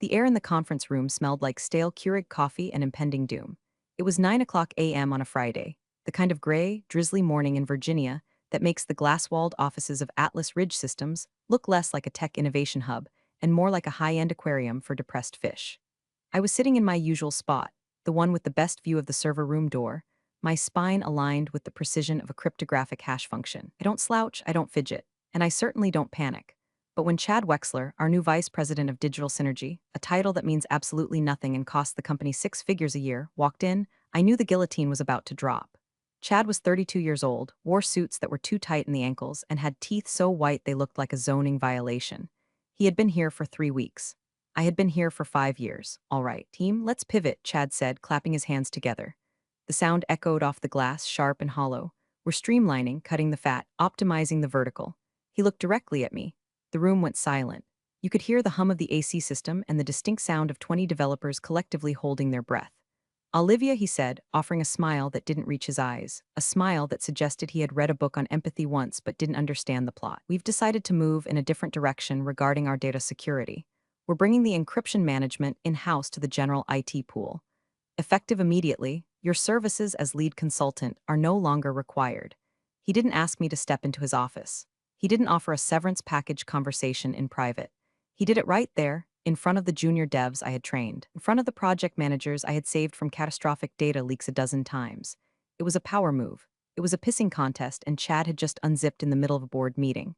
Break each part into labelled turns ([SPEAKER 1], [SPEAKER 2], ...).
[SPEAKER 1] The air in the conference room smelled like stale Keurig coffee and impending doom. It was 9 o'clock a.m. on a Friday, the kind of gray, drizzly morning in Virginia that makes the glass-walled offices of Atlas Ridge Systems look less like a tech innovation hub and more like a high-end aquarium for depressed fish. I was sitting in my usual spot, the one with the best view of the server room door, my spine aligned with the precision of a cryptographic hash function. I don't slouch, I don't fidget, and I certainly don't panic. But when Chad Wexler, our new vice president of digital synergy, a title that means absolutely nothing and costs the company 6 figures a year, walked in, I knew the guillotine was about to drop. Chad was 32 years old, wore suits that were too tight in the ankles, and had teeth so white they looked like a zoning violation. He had been here for 3 weeks. I had been here for 5 years. All right, team, let's pivot, Chad said, clapping his hands together. The sound echoed off the glass, sharp and hollow. We're streamlining, cutting the fat, optimizing the vertical. He looked directly at me. The room went silent. You could hear the hum of the AC system and the distinct sound of 20 developers collectively holding their breath. Olivia, he said, offering a smile that didn't reach his eyes, a smile that suggested he had read a book on empathy once but didn't understand the plot. We've decided to move in a different direction regarding our data security. We're bringing the encryption management in-house to the general IT pool. Effective immediately, your services as lead consultant are no longer required. He didn't ask me to step into his office. He didn't offer a severance package conversation in private. He did it right there, in front of the junior devs I had trained, in front of the project managers I had saved from catastrophic data leaks a dozen times. It was a power move. It was a pissing contest, and Chad had just unzipped in the middle of a board meeting.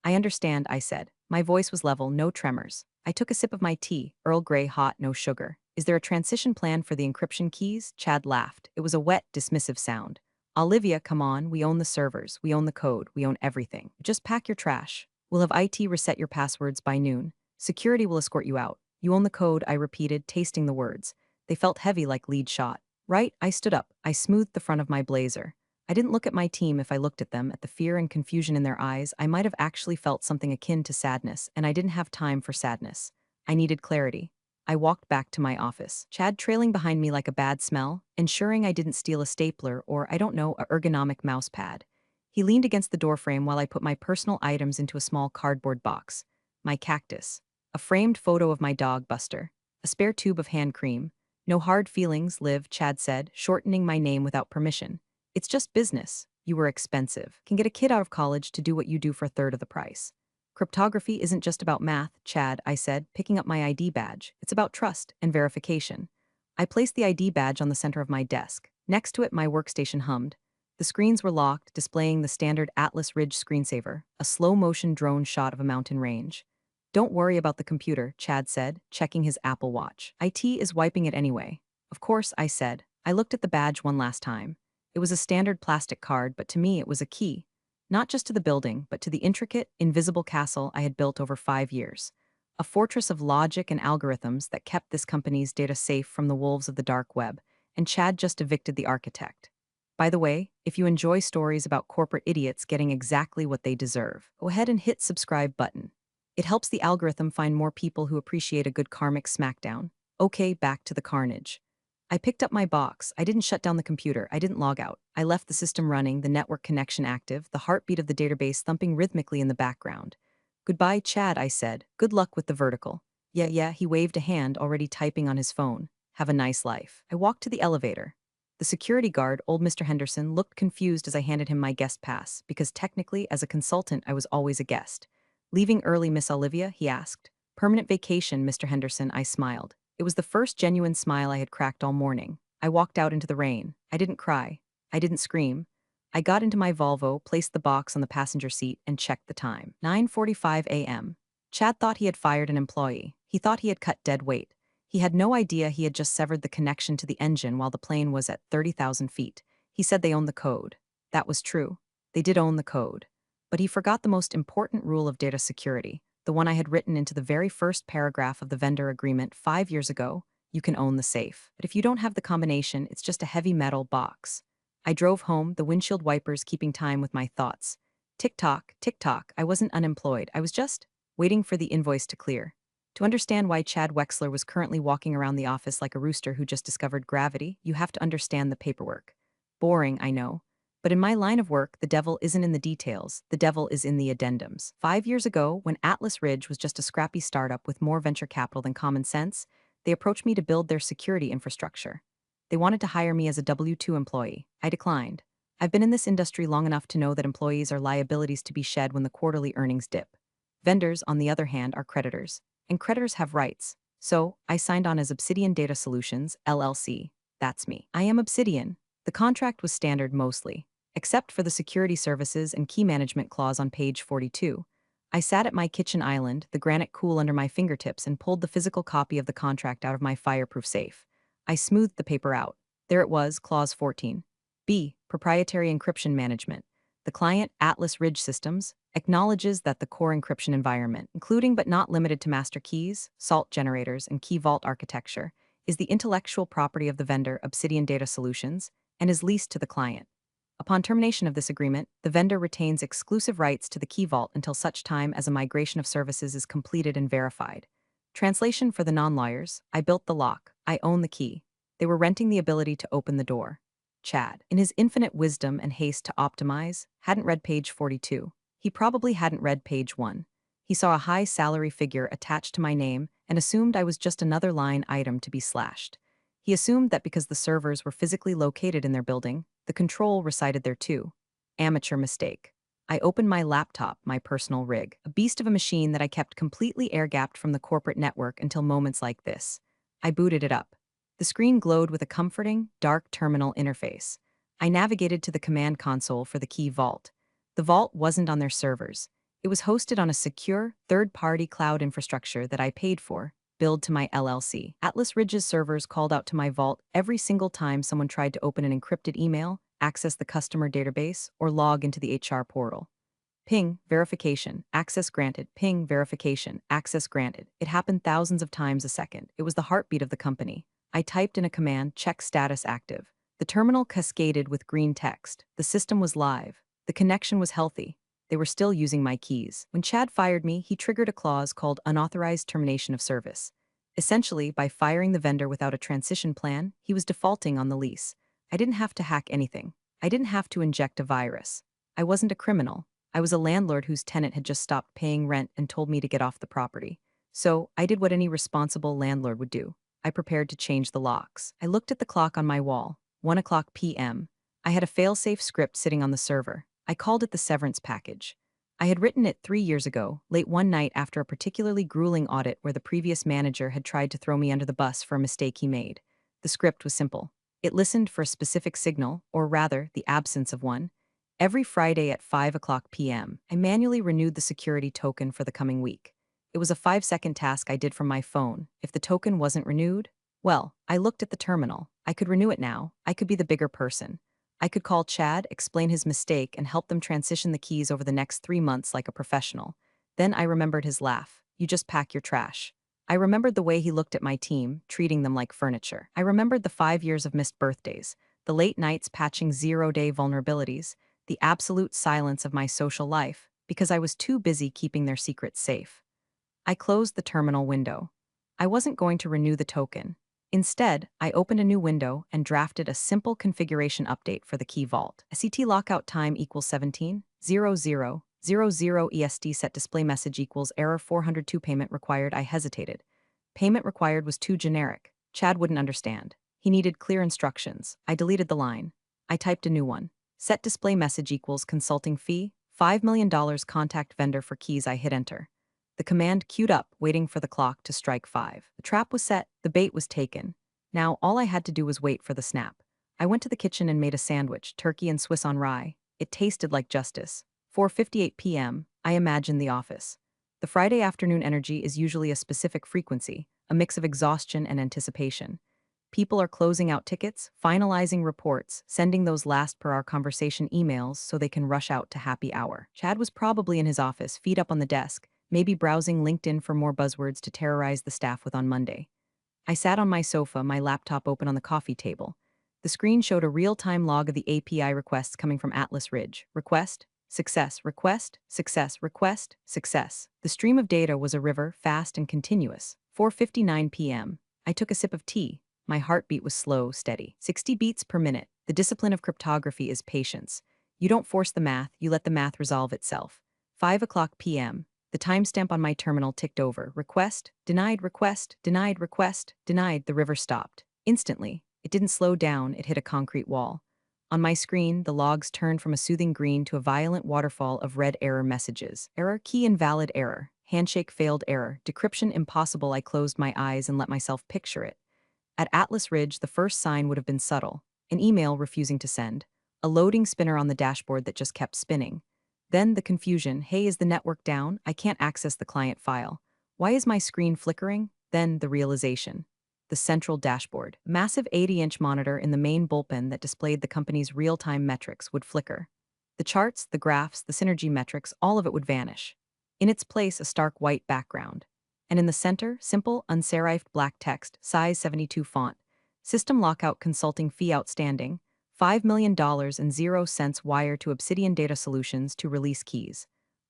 [SPEAKER 1] I understand, I said. My voice was level, no tremors. I took a sip of my tea, Earl Grey hot, no sugar. Is there a transition plan for the encryption keys? Chad laughed. It was a wet, dismissive sound. Olivia, come on, we own the servers, we own the code, we own everything. Just pack your trash. We'll have IT reset your passwords by noon. Security will escort you out. You own the code, I repeated, tasting the words. They felt heavy like lead shot. Right, I stood up. I smoothed the front of my blazer. I didn't look at my team. If I looked at them, at the fear and confusion in their eyes, I might have actually felt something akin to sadness, and I didn't have time for sadness. I needed clarity. I walked back to my office, Chad trailing behind me like a bad smell, ensuring I didn't steal a stapler or, I don't know, a ergonomic mouse pad. He leaned against the doorframe while I put my personal items into a small cardboard box. My cactus. A framed photo of my dog, Buster. A spare tube of hand cream. No hard feelings, Liv, Chad said, shortening my name without permission. It's just business. You were expensive. Can get a kid out of college to do what you do for a third of the price. Cryptography isn't just about math, Chad, I said, picking up my ID badge. It's about trust and verification. I placed the ID badge on the center of my desk. Next to it, my workstation hummed. The screens were locked, displaying the standard Atlas Ridge screensaver, a slow-motion drone shot of a mountain range. Don't worry about the computer, Chad said, checking his Apple Watch. IT is wiping it anyway. Of course, I said. I looked at the badge one last time. It was a standard plastic card, but to me it was a key. Not just to the building, but to the intricate, invisible castle I had built over 5 years. A fortress of logic and algorithms that kept this company's data safe from the wolves of the dark web, and Chad just evicted the architect. By the way, if you enjoy stories about corporate idiots getting exactly what they deserve, go ahead and hit subscribe button. It helps the algorithm find more people who appreciate a good karmic smackdown. Okay, back to the carnage. I picked up my box. I didn't shut down the computer. I didn't log out. I left the system running, the network connection active, the heartbeat of the database thumping rhythmically in the background. Goodbye, Chad, I said. Good luck with the vertical. Yeah, he waved a hand, already typing on his phone. Have a nice life. I walked to the elevator. The security guard, old Mr. Henderson, looked confused as I handed him my guest pass, because technically, as a consultant, I was always a guest. Leaving early, Miss Olivia? He asked. Permanent vacation, Mr. Henderson, I smiled. It was the first genuine smile I had cracked all morning. I walked out into the rain. I didn't cry. I didn't scream. I got into my Volvo, placed the box on the passenger seat, and checked the time. 9:45 a.m. Chad thought he had fired an employee. He thought he had cut dead weight. He had no idea he had just severed the connection to the engine while the plane was at 30,000 feet. He said they owned the code. That was true. They did own the code. But he forgot the most important rule of data security, the one I had written into the very first paragraph of the vendor agreement 5 years ago. You can own the safe. But if you don't have the combination, it's just a heavy metal box. I drove home, the windshield wipers keeping time with my thoughts. Tick-tock, tick-tock, I wasn't unemployed. I was just waiting for the invoice to clear. To understand why Chad Wexler was currently walking around the office like a rooster who just discovered gravity, you have to understand the paperwork. Boring, I know. But in my line of work, the devil isn't in the details, the devil is in the addendums. 5 years ago, when Atlas Ridge was just a scrappy startup with more venture capital than common sense, they approached me to build their security infrastructure. They wanted to hire me as a W-2 employee. I declined. I've been in this industry long enough to know that employees are liabilities to be shed when the quarterly earnings dip. Vendors, on the other hand, are creditors, and creditors have rights. So, I signed on as Obsidian Data Solutions, LLC. That's me. I am Obsidian. The contract was standard mostly, except for the security services and key management clause on page 42. I sat at my kitchen island, the granite cool under my fingertips, and pulled the physical copy of the contract out of my fireproof safe. I smoothed the paper out. There it was, clause 14. B. Proprietary encryption management. The client, Atlas Ridge Systems, acknowledges that the core encryption environment, including but not limited to master keys, salt generators, and key vault architecture, is the intellectual property of the vendor, Obsidian Data Solutions, and is leased to the client. Upon termination of this agreement, the vendor retains exclusive rights to the key vault until such time as a migration of services is completed and verified. Translation for the non-lawyers: I built the lock, I own the key. They were renting the ability to open the door. Chad, in his infinite wisdom and haste to optimize, hadn't read page 42. He probably hadn't read page 1. He saw a high salary figure attached to my name and assumed I was just another line item to be slashed. He assumed that because the servers were physically located in their building, the control resided there too. Amateur mistake. I opened my laptop, my personal rig, a beast of a machine that I kept completely air-gapped from the corporate network until moments like this. I booted it up. The screen glowed with a comforting, dark terminal interface. I navigated to the command console for the key vault. The vault wasn't on their servers. It was hosted on a secure, third-party cloud infrastructure that I paid for, billed to my LLC. Atlas Ridge's servers called out to my vault every single time someone tried to open an encrypted email, access the customer database, or log into the HR portal. Ping, verification, access granted, ping, verification, access granted. It happened thousands of times a second. It was the heartbeat of the company. I typed in a command, check status active. The terminal cascaded with green text. The system was live. The connection was healthy. They were still using my keys. When Chad fired me, he triggered a clause called unauthorized termination of service. Essentially, by firing the vendor without a transition plan, he was defaulting on the lease. I didn't have to hack anything. I didn't have to inject a virus. I wasn't a criminal. I was a landlord whose tenant had just stopped paying rent and told me to get off the property. So, I did what any responsible landlord would do. I prepared to change the locks. I looked at the clock on my wall, 1:00 p.m. I had a fail-safe script sitting on the server. I called it the severance package. I had written it 3 years ago, late one night after a particularly grueling audit where the previous manager had tried to throw me under the bus for a mistake he made. The script was simple. It listened for a specific signal, or rather, the absence of one. Every Friday at 5:00 p.m., I manually renewed the security token for the coming week. It was a 5-second task I did from my phone. If the token wasn't renewed, well, I looked at the terminal. I could renew it now. I could be the bigger person. I could call Chad, explain his mistake, and help them transition the keys over the next 3 months like a professional. Then I remembered his laugh. You just pack your trash. I remembered the way he looked at my team, treating them like furniture. I remembered the 5 years of missed birthdays, the late nights patching zero-day vulnerabilities, the absolute silence of my social life, because I was too busy keeping their secrets safe. I closed the terminal window. I wasn't going to renew the token. Instead, I opened a new window and drafted a simple configuration update for the key vault. SET lockout time equals 17:00:00 EST set display message equals error 402 payment required. I hesitated. Payment required was too generic. Chad wouldn't understand. He needed clear instructions. I deleted the line. I typed a new one. Set display message equals consulting fee, $5 million contact vendor for keys. I hit enter. The command queued up, waiting for the clock to strike 5. The trap was set, the bait was taken. Now all I had to do was wait for the snap. I went to the kitchen and made a sandwich, turkey and Swiss on rye. It tasted like justice. 4:58 p.m., I imagined the office. The Friday afternoon energy is usually a specific frequency, a mix of exhaustion and anticipation. People are closing out tickets, finalizing reports, sending those last per our conversation emails so they can rush out to happy hour. Chad was probably in his office, feet up on the desk, maybe browsing LinkedIn for more buzzwords to terrorize the staff with on Monday. I sat on my sofa, my laptop open on the coffee table. The screen showed a real-time log of the API requests coming from Atlas Ridge. Request, success, request, success, request, success. The stream of data was a river, fast and continuous. 4:59 p.m. I took a sip of tea. My heartbeat was slow, steady. 60 beats per minute. The discipline of cryptography is patience. You don't force the math, you let the math resolve itself. 5 o'clock p.m. The timestamp on my terminal ticked over. Request, denied, request, denied, request, denied. The river stopped. Instantly. It didn't slow down, it hit a concrete wall. On my screen, the logs turned from a soothing green to a violent waterfall of red error messages. Error, key invalid error. Handshake failed error. Decryption impossible. I closed my eyes and let myself picture it. At Atlas Ridge, the first sign would have been subtle. An email refusing to send. A loading spinner on the dashboard that just kept spinning. Then the confusion. Hey, is the network down? I can't access the client file. Why is my screen flickering? Then the realization. The central dashboard. Massive 80-inch monitor in the main bullpen that displayed the company's real-time metrics would flicker. The charts, the graphs, the synergy metrics, all of it would vanish. In its place, a stark white background. And in the center, simple, unserifed black text, size 72 font. System lockout consulting fee outstanding. $5 million and 0 cents wire to Obsidian Data Solutions to release keys.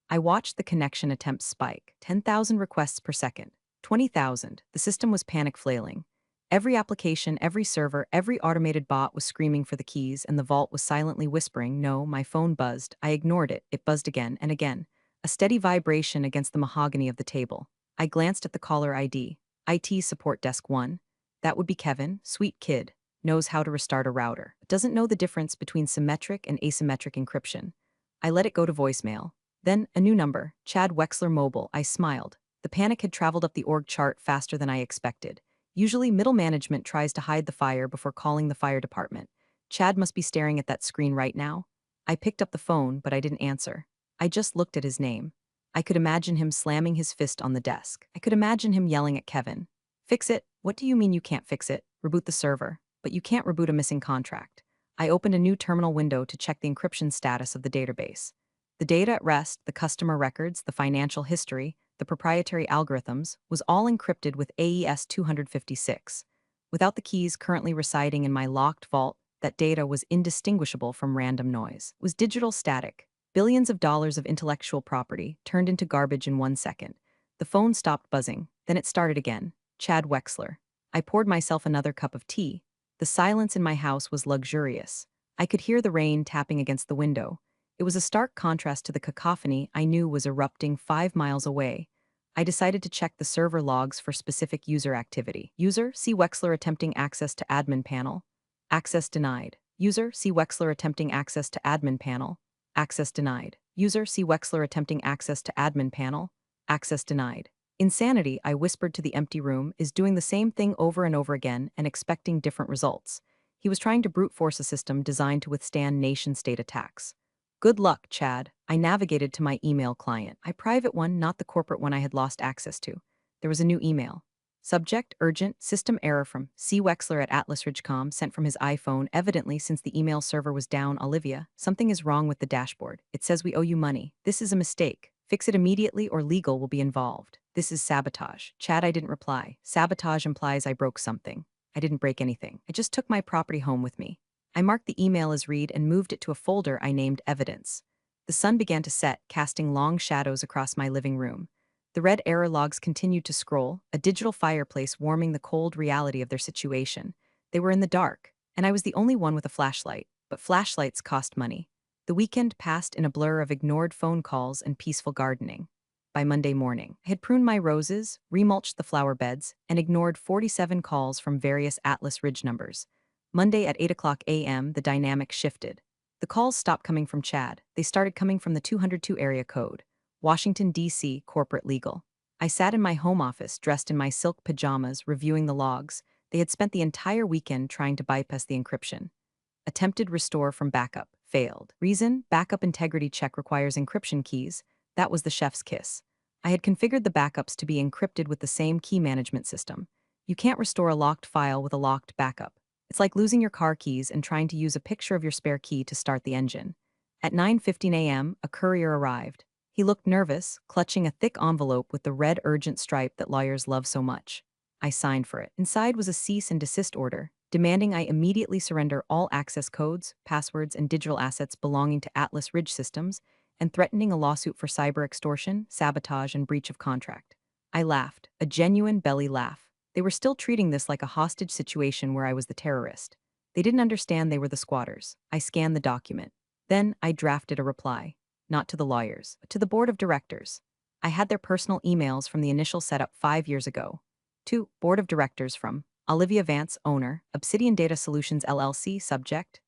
[SPEAKER 1] I watched the connection attempts spike. 10,000 requests per second. 20,000. The system was panic flailing. Every application, every server, every automated bot was screaming for the keys, and the vault was silently whispering, no. My phone buzzed. I ignored it. It buzzed again and again. A steady vibration against the mahogany of the table. I glanced at the caller ID. IT Support Desk 1. That would be Kevin, sweet kid. Knows how to restart a router, but doesn't know the difference between symmetric and asymmetric encryption. I let it go to voicemail. Then, a new number, Chad Wexler Mobile. I smiled. The panic had traveled up the org chart faster than I expected. Usually, middle management tries to hide the fire before calling the fire department. Chad must be staring at that screen right now. I picked up the phone, but I didn't answer. I just looked at his name. I could imagine him slamming his fist on the desk. I could imagine him yelling at Kevin. Fix it? What do you mean you can't fix it? Reboot the server. But you can't reboot a missing contract. I opened a new terminal window to check the encryption status of the database. The data at rest, the customer records, the financial history, the proprietary algorithms, was all encrypted with AES 256. Without the keys currently residing in my locked vault, that data was indistinguishable from random noise. It was digital static. Billions of dollars of intellectual property turned into garbage in 1 second. The phone stopped buzzing. Then it started again. Chad Wexler. I poured myself another cup of tea. The silence in my house was luxurious. I could hear the rain tapping against the window. It was a stark contrast to the cacophony I knew was erupting 5 miles away. I decided to check the server logs for specific user activity. User, see Wexler attempting access to admin panel. Access denied. User, see Wexler attempting access to admin panel. Access denied. User, see Wexler attempting access to admin panel. Access denied. Insanity, I whispered to the empty room, is doing the same thing over and over again and expecting different results. He was trying to brute force a system designed to withstand nation-state attacks. Good luck, Chad. I navigated to my email client. A private one, not the corporate one I had lost access to. There was a new email. Subject, urgent, system error from C. Wexler at AtlasRidge.com, sent from his iPhone. Evidently, since the email server was down, Olivia, something is wrong with the dashboard. It says we owe you money. This is a mistake. Fix it immediately or legal will be involved. This is sabotage. Chad, I didn't reply. Sabotage implies I broke something. I didn't break anything. I just took my property home with me. I marked the email as read and moved it to a folder I named Evidence. The sun began to set, casting long shadows across my living room. The red error logs continued to scroll, a digital fireplace warming the cold reality of their situation. They were in the dark, and I was the only one with a flashlight, but flashlights cost money. The weekend passed in a blur of ignored phone calls and peaceful gardening. By Monday morning, I had pruned my roses, remulched the flower beds, and ignored 47 calls from various Atlas Ridge numbers. Monday at 8 a.m., the dynamic shifted. The calls stopped coming from Chad. They started coming from the 202 area code. Washington, D.C., corporate legal. I sat in my home office, dressed in my silk pajamas, reviewing the logs. They had spent the entire weekend trying to bypass the encryption. Attempted restore from backup. Failed. Reason? Backup integrity check requires encryption keys. That was the chef's kiss. I had configured the backups to be encrypted with the same key management system. You can't restore a locked file with a locked backup. It's like losing your car keys and trying to use a picture of your spare key to start the engine. At 9:15 a.m., a courier arrived. He looked nervous, clutching a thick envelope with the red urgent stripe that lawyers love so much. I signed for it. Inside was a cease and desist order, demanding I immediately surrender all access codes, passwords, and digital assets belonging to Atlas Ridge Systems, and threatening a lawsuit for cyber extortion, sabotage, and breach of contract. I laughed, a genuine belly laugh. They were still treating this like a hostage situation where I was the terrorist. They didn't understand they were the squatters. I scanned the document. Then I drafted a reply, not to the lawyers, but to the board of directors. I had their personal emails from the initial setup 5 years ago. To board of directors from Olivia Vance, owner, Obsidian Data Solutions LLC, subject,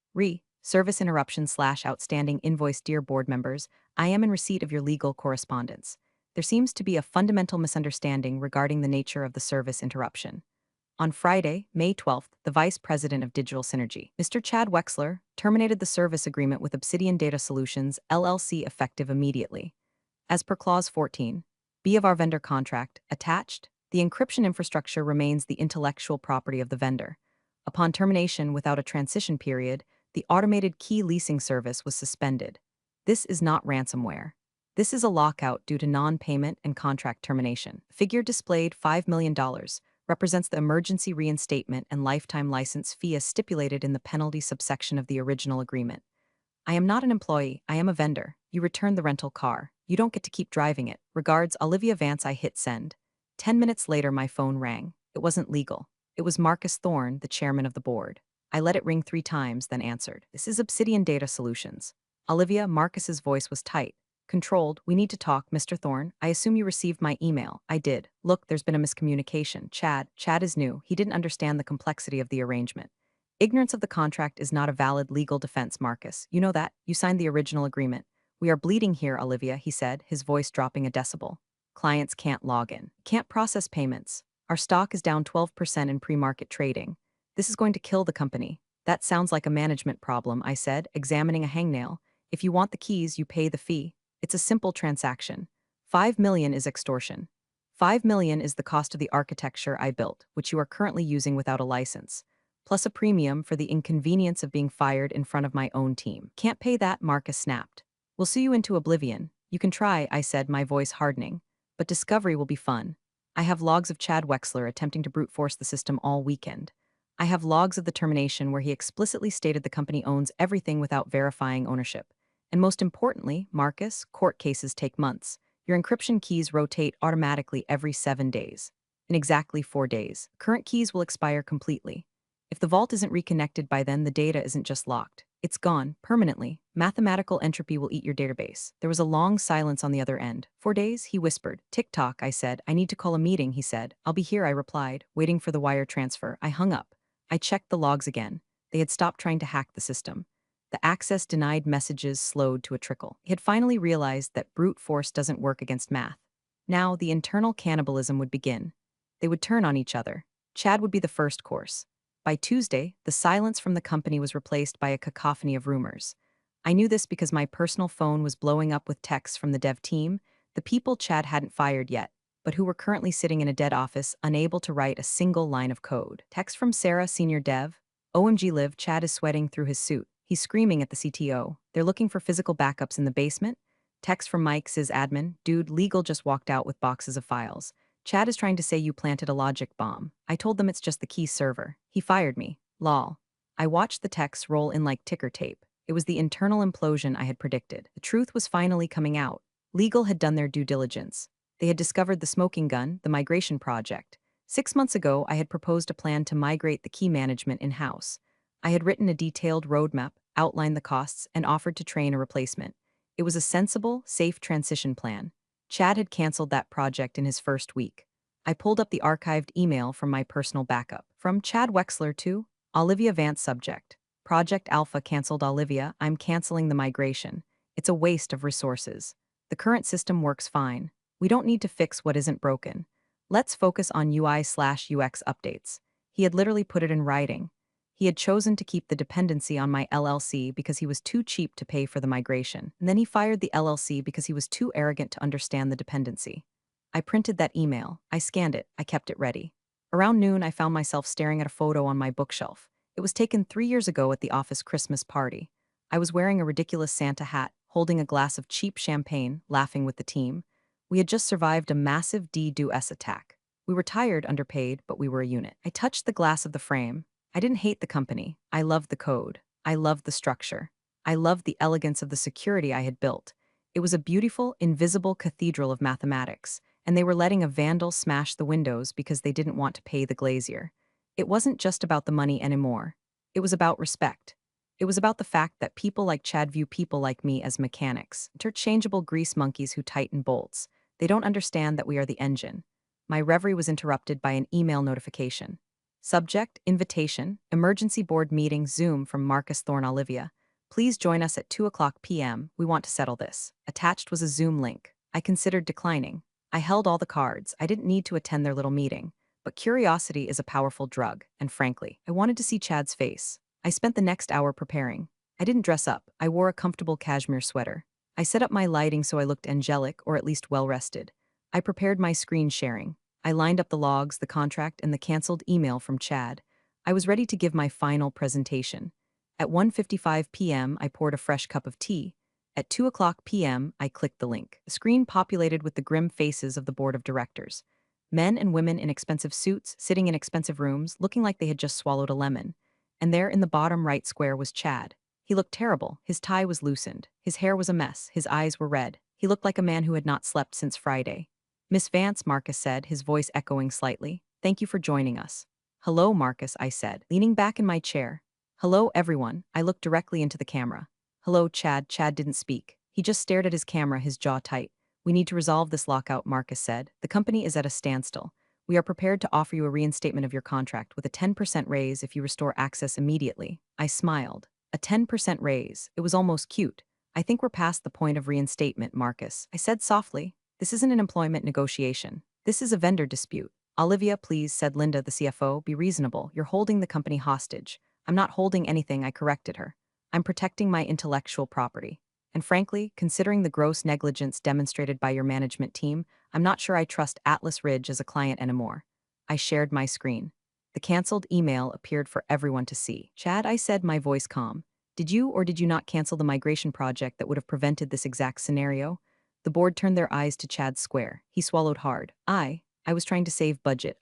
[SPEAKER 1] service interruption / outstanding invoice. Dear board members, I am in receipt of your legal correspondence. There seems to be a fundamental misunderstanding regarding the nature of the service interruption. On Friday, May 12th, the Vice President of Digital Synergy, Mr. Chad Wexler, terminated the service agreement with Obsidian Data Solutions, LLC, effective immediately. As per Clause 14b of our vendor contract, attached, the encryption infrastructure remains the intellectual property of the vendor. Upon termination without a transition period, the automated key leasing service was suspended. This is not ransomware. This is a lockout due to non-payment and contract termination. Figure displayed $5 million represents the emergency reinstatement and lifetime license fee as stipulated in the penalty subsection of the original agreement. I am not an employee, I am a vendor. You return the rental car. You don't get to keep driving it. Regards, Olivia Vance. I hit send. 10 minutes later, my phone rang. It wasn't legal. It was Marcus Thorne, the chairman of the board. I let it ring 3 times, then answered. This is Obsidian Data Solutions. Olivia. Marcus's voice was tight. Controlled. We need to talk, Mr. Thorne. I assume you received my email. I did. Look, there's been a miscommunication. Chad is new. He didn't understand the complexity of the arrangement. Ignorance of the contract is not a valid legal defense, Marcus. You know that. You signed the original agreement. We are bleeding here, Olivia, he said, his voice dropping a decibel. Clients can't log in. Can't process payments. Our stock is down 12% in pre-market trading. This is going to kill the company. That sounds like a management problem, I said, examining a hangnail. If you want the keys, you pay the fee. It's a simple transaction. 5 million is extortion. 5 million is the cost of the architecture I built, which you are currently using without a license, plus a premium for the inconvenience of being fired in front of my own team. Can't pay that, Marcus snapped. We'll see you into oblivion. You can try, I said, my voice hardening. But discovery will be fun. I have logs of Chad Wexler attempting to brute force the system all weekend. I have logs of the termination where he explicitly stated the company owns everything without verifying ownership. And most importantly, Marcus, court cases take months. Your encryption keys rotate automatically every 7 days. In exactly 4 days, current keys will expire completely. If the vault isn't reconnected by then, the data isn't just locked. It's gone, permanently. Mathematical entropy will eat your database. There was a long silence on the other end. 4 days, he whispered. Tick-tock, I said. I need to call a meeting, he said. I'll be here, I replied, waiting for the wire transfer. I hung up. I checked the logs again. They had stopped trying to hack the system. The access denied messages slowed to a trickle. He had finally realized that brute force doesn't work against math. Now, the internal cannibalism would begin. They would turn on each other. Chad would be the first course. By Tuesday, the silence from the company was replaced by a cacophony of rumors. I knew this because my personal phone was blowing up with texts from the dev team, the people Chad hadn't fired yet, but who were currently sitting in a dead office, unable to write a single line of code. Text from Sarah, senior dev. OMG Liv, Chad is sweating through his suit. He's screaming at the CTO. They're looking for physical backups in the basement. Text from Mike, sysadmin. Dude, legal just walked out with boxes of files. Chad is trying to say you planted a logic bomb. I told them it's just the key server. He fired me. Lol. I watched the texts roll in like ticker tape. It was the internal implosion I had predicted. The truth was finally coming out. Legal had done their due diligence. They had discovered the smoking gun, the migration project. 6 months ago, I had proposed a plan to migrate the key management in-house. I had written a detailed roadmap, outlined the costs, and offered to train a replacement. It was a sensible, safe transition plan. Chad had canceled that project in his first week. I pulled up the archived email from my personal backup. From Chad Wexler to Olivia Vance, subject. Project Alpha canceled. Olivia, I'm canceling the migration. It's a waste of resources. The current system works fine. We don't need to fix what isn't broken. Let's focus on UI/UX updates. He had literally put it in writing. He had chosen to keep the dependency on my LLC because he was too cheap to pay for the migration. And then he fired the LLC because he was too arrogant to understand the dependency. I printed that email. I scanned it. I kept it ready. Around noon, I found myself staring at a photo on my bookshelf. It was taken 3 years ago at the office Christmas party. I was wearing a ridiculous Santa hat, holding a glass of cheap champagne, laughing with the team. We had just survived a massive DDoS attack. We were tired, underpaid, but we were a unit. I touched the glass of the frame. I didn't hate the company. I loved the code. I loved the structure. I loved the elegance of the security I had built. It was a beautiful, invisible cathedral of mathematics, and they were letting a vandal smash the windows because they didn't want to pay the glazier. It wasn't just about the money anymore. It was about respect. It was about the fact that people like Chad view people like me as mechanics, interchangeable grease monkeys who tighten bolts. They don't understand that we are the engine. My reverie was interrupted by an email notification. Subject, invitation, emergency board meeting Zoom from Marcus Thorne Olivia. Please join us at 2 o'clock p.m. We want to settle this. Attached was a Zoom link. I considered declining. I held all the cards. I didn't need to attend their little meeting. But curiosity is a powerful drug, and frankly, I wanted to see Chad's face. I spent the next hour preparing. I didn't dress up. I wore a comfortable cashmere sweater. I set up my lighting so I looked angelic, or at least well-rested. I prepared my screen sharing. I lined up the logs, the contract, and the canceled email from Chad. I was ready to give my final presentation. At 1:55 p.m., I poured a fresh cup of tea. At 2 o'clock p.m., I clicked the link. The screen populated with the grim faces of the board of directors. Men and women in expensive suits, sitting in expensive rooms, looking like they had just swallowed a lemon. And there in the bottom right square was Chad. He looked terrible. His tie was loosened. His hair was a mess. His eyes were red. He looked like a man who had not slept since Friday. Miss Vance, Marcus said, his voice echoing slightly. Thank you for joining us. Hello, Marcus, I said, leaning back in my chair. Hello, everyone. I looked directly into the camera. Hello, Chad. Chad didn't speak. He just stared at his camera, his jaw tight. We need to resolve this lockout, Marcus said. The company is at a standstill. We are prepared to offer you a reinstatement of your contract with a 10% raise if you restore access immediately. I smiled. A 10% raise. It was almost cute. I think we're past the point of reinstatement, Marcus. I said softly. This isn't an employment negotiation. This is a vendor dispute. Olivia, please, said Linda, the CFO, be reasonable. You're holding the company hostage. I'm not holding anything, I corrected her. I'm protecting my intellectual property. And frankly, considering the gross negligence demonstrated by your management team, I'm not sure I trust Atlas Ridge as a client anymore. I shared my screen. The canceled email appeared for everyone to see. Chad, I said, my voice calm. Did you or did you not cancel the migration project that would have prevented this exact scenario? The board turned their eyes to Chad's square. He swallowed hard. I was trying to save budget.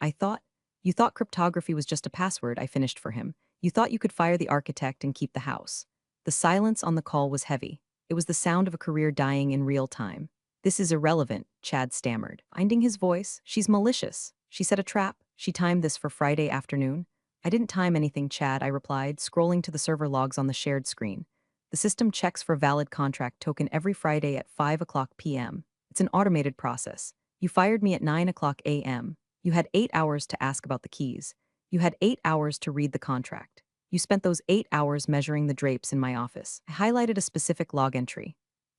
[SPEAKER 1] You thought cryptography was just a password, I finished for him. You thought you could fire the architect and keep the house. The silence on the call was heavy. It was the sound of a career dying in real time. This is irrelevant, Chad stammered. Finding his voice, she's malicious. She set a trap. She timed this for Friday afternoon. I didn't time anything, Chad, I replied, scrolling to the server logs on the shared screen. The system checks for valid contract token every Friday at 5 o'clock p.m. It's an automated process. You fired me at 9 o'clock a.m. You had 8 hours to ask about the keys. You had 8 hours to read the contract. You spent those 8 hours measuring the drapes in my office. I highlighted a specific log entry.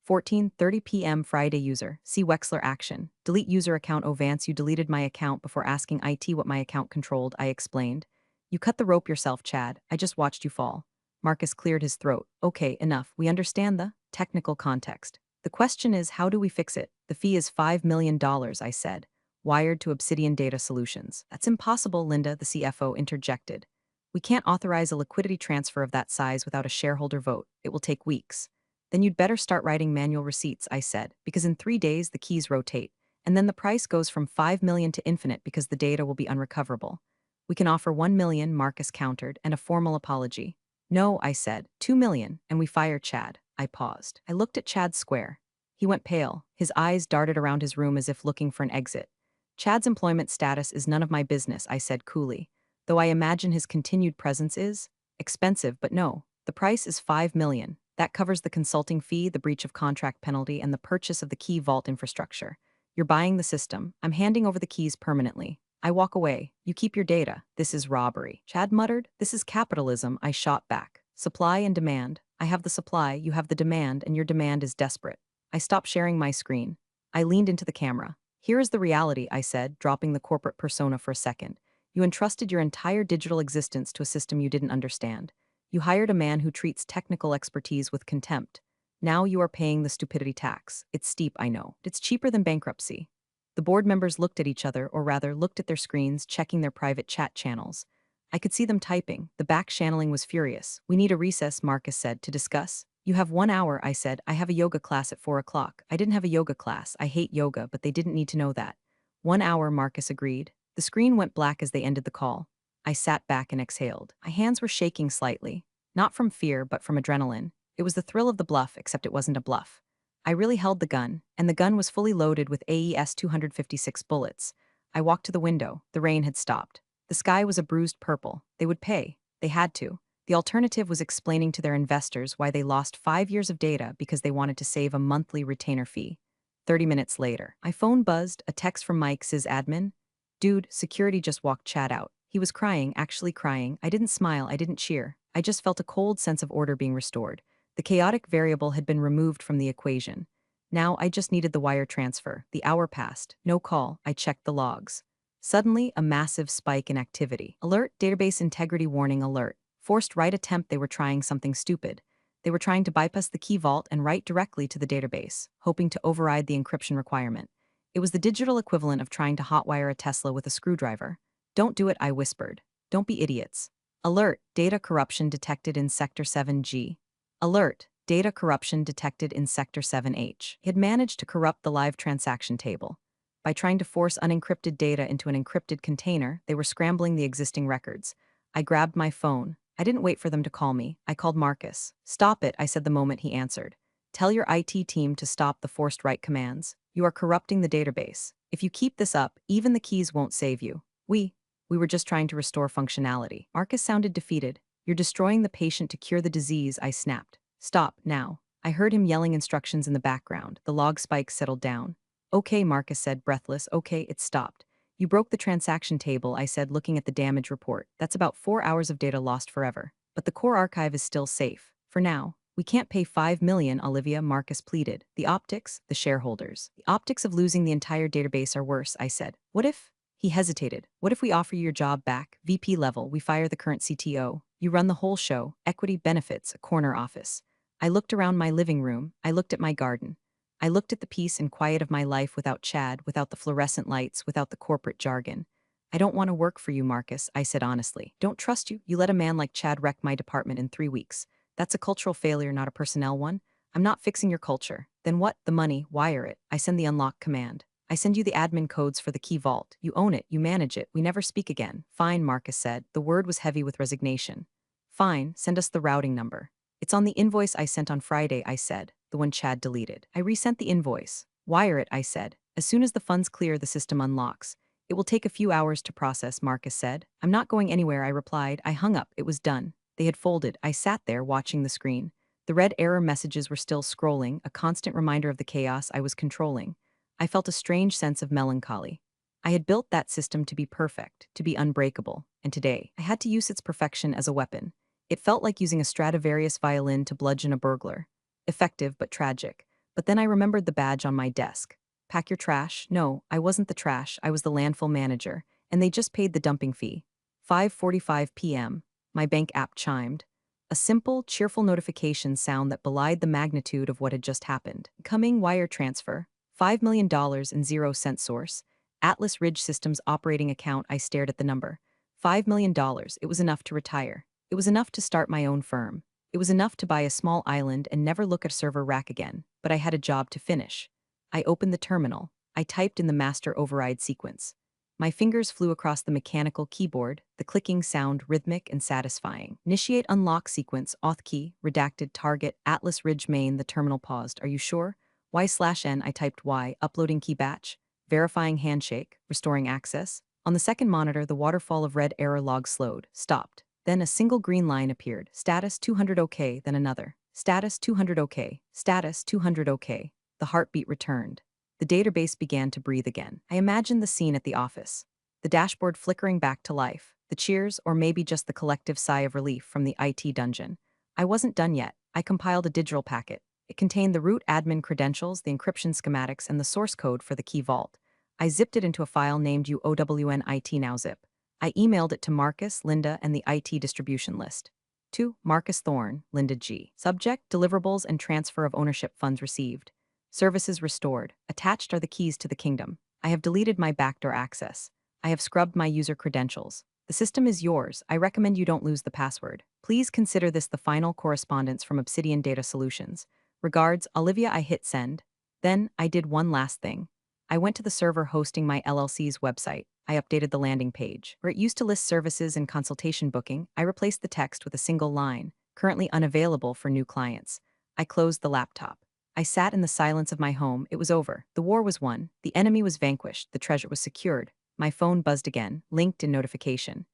[SPEAKER 1] 14:30 p.m. Friday user. See Wexler action. Delete user account. Oh Vance, you deleted my account before asking IT what my account controlled, I explained. You cut the rope yourself, Chad. I just watched you fall. Marcus cleared his throat. Okay, enough. We understand the technical context. The question is, how do we fix it? The fee is $5 million, I said. Wired to Obsidian Data Solutions. That's impossible, Linda, the CFO, interjected. We can't authorize a liquidity transfer of that size without a shareholder vote. It will take weeks. Then you'd better start writing manual receipts, I said, because in 3 days the keys rotate, and then the price goes from 5 million to infinite because the data will be unrecoverable. We can offer 1 million, Marcus countered, and a formal apology. No, I said, 2 million, and we fire Chad. I paused. I looked at Chad's square. He went pale. His eyes darted around his room as if looking for an exit. Chad's employment status is none of my business, I said coolly, though I imagine his continued presence is expensive, but no. The price is 5 million. That covers the consulting fee, the breach of contract penalty, and the purchase of the key vault infrastructure. You're buying the system. I'm handing over the keys permanently. I walk away. You keep your data. This is robbery. Chad muttered. This is capitalism, I shot back. Supply and demand. I have the supply, you have the demand, and your demand is desperate. I stopped sharing my screen. I leaned into the camera. Here is the reality, I said, dropping the corporate persona for a second. You entrusted your entire digital existence to a system you didn't understand. You hired a man who treats technical expertise with contempt. Now you are paying the stupidity tax. It's steep, I know. It's cheaper than bankruptcy. The board members looked at each other, or rather, looked at their screens, checking their private chat channels. I could see them typing. The back channeling was furious. We need a recess, Marcus said, to discuss. You have 1 hour, I said. I have a yoga class at 4 o'clock. I didn't have a yoga class. I hate yoga, but they didn't need to know that. 1 hour, Marcus agreed. The screen went black as they ended the call. I sat back and exhaled. My hands were shaking slightly. Not from fear, but from adrenaline. It was the thrill of the bluff, except it wasn't a bluff. I really held the gun, and the gun was fully loaded with AES 256 bullets. I walked to the window. The rain had stopped. The sky was a bruised purple. They would pay. They had to. The alternative was explaining to their investors why they lost 5 years of data because they wanted to save a monthly retainer fee. 30 minutes later, my phone buzzed, a text from Mike, sysadmin. Dude, security just walked Chad out. He was crying, actually crying. I didn't smile, I didn't cheer. I just felt a cold sense of order being restored. The chaotic variable had been removed from the equation. Now I just needed the wire transfer. The hour passed. No call. I checked the logs. Suddenly, a massive spike in activity. Alert, database integrity warning alert. Forced write attempt. They were trying something stupid. They were trying to bypass the key vault and write directly to the database, hoping to override the encryption requirement. It was the digital equivalent of trying to hotwire a Tesla with a screwdriver. Don't do it, I whispered. Don't be idiots. Alert, data corruption detected in Sector 7G. Alert, data corruption detected in Sector 7H. He had managed to corrupt the live transaction table. By trying to force unencrypted data into an encrypted container, they were scrambling the existing records. I grabbed my phone. I didn't wait for them to call me. I called Marcus. Stop it, I said the moment he answered. Tell your IT team to stop the forced write commands. You are corrupting the database. If you keep this up, even the keys won't save you. We were just trying to restore functionality. Marcus sounded defeated. You're destroying the patient to cure the disease, I snapped. Stop, now. I heard him yelling instructions in the background. The log spikes settled down. Okay, Marcus said, breathless. Okay, it stopped. You broke the transaction table, I said, looking at the damage report. That's about 4 hours of data lost forever. But the core archive is still safe. For now. We can't pay $5 million, Olivia, Marcus pleaded. The optics, the shareholders. The optics of losing the entire database are worse, I said. What if? He hesitated. What if we offer you your job back, VP level, we fire the current CTO, you run the whole show, equity benefits, a corner office. I looked around my living room, I looked at my garden. I looked at the peace and quiet of my life without Chad, without the fluorescent lights, without the corporate jargon. I don't want to work for you, Marcus, I said honestly. Don't trust you. You let a man like Chad wreck my department in 3 weeks. That's a cultural failure, not a personnel one. I'm not fixing your culture. Then what? The money, wire it. I send the unlock command. I send you the admin codes for the key vault. You own it, you manage it, we never speak again. Fine, Marcus said. The word was heavy with resignation. Fine, send us the routing number. It's on the invoice I sent on Friday, I said, the one Chad deleted. I resent the invoice. Wire it, I said. As soon as the funds clear, the system unlocks. It will take a few hours to process, Marcus said. I'm not going anywhere, I replied. I hung up, it was done. They had folded. I sat there watching the screen. The red error messages were still scrolling, a constant reminder of the chaos I was controlling. I felt a strange sense of melancholy. I had built that system to be perfect, to be unbreakable, and today, I had to use its perfection as a weapon. It felt like using a Stradivarius violin to bludgeon a burglar. Effective but tragic. But then I remembered the badge on my desk. Pack your trash? No, I wasn't the trash, I was the landfill manager, and they just paid the dumping fee. 5:45 p.m. My bank app chimed. A simple, cheerful notification sound that belied the magnitude of what had just happened. Coming wire transfer. $5 million and 0 cent source. Atlas Ridge Systems operating account. I stared at the number. $5 million. It was enough to retire. It was enough to start my own firm. It was enough to buy a small island and never look at a server rack again. But I had a job to finish. I opened the terminal. I typed in the master override sequence. My fingers flew across the mechanical keyboard, the clicking sound rhythmic and satisfying. Initiate unlock sequence, auth key, redacted target, Atlas Ridge main. The terminal paused. Are you sure? Y/N, I typed Y, uploading key batch, verifying handshake, restoring access. On the second monitor, the waterfall of red error logs slowed, stopped. Then a single green line appeared. Status 200 OK, then another. Status 200 OK. Status 200 OK. The heartbeat returned. The database began to breathe again. I imagined the scene at the office. The dashboard flickering back to life. The cheers, or maybe just the collective sigh of relief from the IT dungeon. I wasn't done yet. I compiled a digital packet. It contained the root admin credentials, the encryption schematics, and the source code for the key vault. I zipped it into a file named UOWNIT I emailed it to Marcus, Linda, and the IT distribution list. To Marcus Thorne, Linda G. Subject, deliverables and transfer of ownership funds received. Services restored. Attached are the keys to the kingdom. I have deleted my backdoor access. I have scrubbed my user credentials. The system is yours. I recommend you don't lose the password. Please consider this the final correspondence from Obsidian Data Solutions. Regards, Olivia. I hit send. Then, I did one last thing. I went to the server hosting my LLC's website. I updated the landing page. Where it used to list services and consultation booking, I replaced the text with a single line, currently unavailable for new clients. I closed the laptop. I sat in the silence of my home. It was over. The war was won. The enemy was vanquished. The treasure was secured. My phone buzzed again, linked in notification.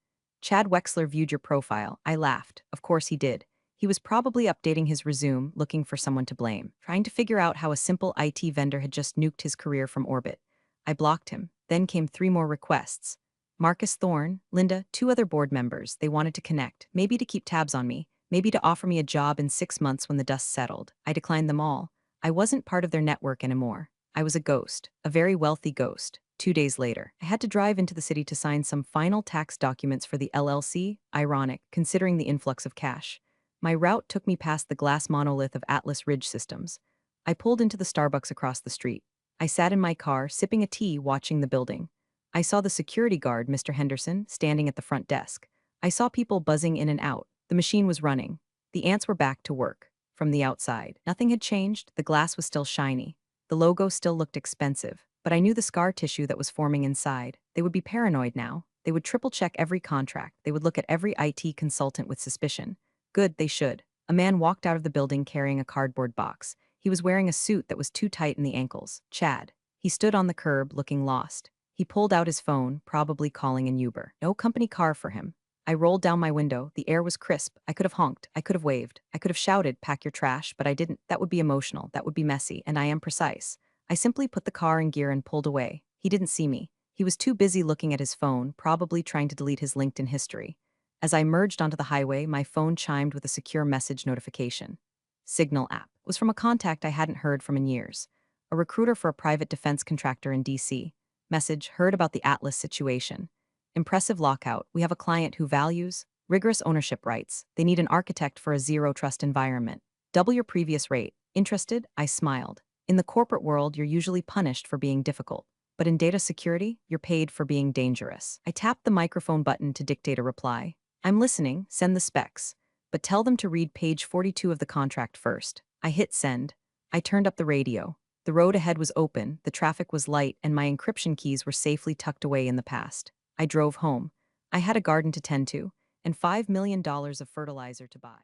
[SPEAKER 1] Chad Wexler viewed your profile. I laughed. Of course he did. He was probably updating his resume, looking for someone to blame, trying to figure out how a simple IT vendor had just nuked his career from orbit. I blocked him. Then came three more requests. Marcus Thorne, Linda, two other board members. They wanted to connect, maybe to keep tabs on me, maybe to offer me a job in 6 months when the dust settled. I declined them all. I wasn't part of their network anymore. I was a ghost, a very wealthy ghost. 2 days later, I had to drive into the city to sign some final tax documents for the LLC, ironic, considering the influx of cash. My route took me past the glass monolith of Atlas Ridge Systems. I pulled into the Starbucks across the street. I sat in my car, sipping a tea, watching the building. I saw the security guard, Mr. Henderson, standing at the front desk. I saw people buzzing in and out. The machine was running. The ants were back to work. From the outside, nothing had changed. The glass was still shiny. The logo still looked expensive. But I knew the scar tissue that was forming inside. They would be paranoid now. They would triple-check every contract. They would look at every IT consultant with suspicion. Good, they should. A man walked out of the building carrying a cardboard box. He was wearing a suit that was too tight in the ankles. Chad. He stood on the curb, looking lost. He pulled out his phone, probably calling an Uber. No company car for him. I rolled down my window. The air was crisp. I could have honked. I could have waved. I could have shouted, "Pack your trash," but I didn't. That would be emotional. That would be messy, and I am precise. I simply put the car in gear and pulled away. He didn't see me. He was too busy looking at his phone, probably trying to delete his LinkedIn history. As I merged onto the highway, my phone chimed with a secure message notification. Signal app. It was from a contact I hadn't heard from in years. A recruiter for a private defense contractor in DC. Message, heard about the Atlas situation. Impressive lockout. We have a client who values rigorous ownership rights. They need an architect for a zero-trust environment. Double your previous rate. Interested? I smiled. In the corporate world, you're usually punished for being difficult. But in data security, you're paid for being dangerous. I tapped the microphone button to dictate a reply. I'm listening, send the specs. But tell them to read page 42 of the contract first. I hit send. I turned up the radio. The road ahead was open, the traffic was light, and my encryption keys were safely tucked away in the past. I drove home. I had a garden to tend to, and $5 million of fertilizer to buy.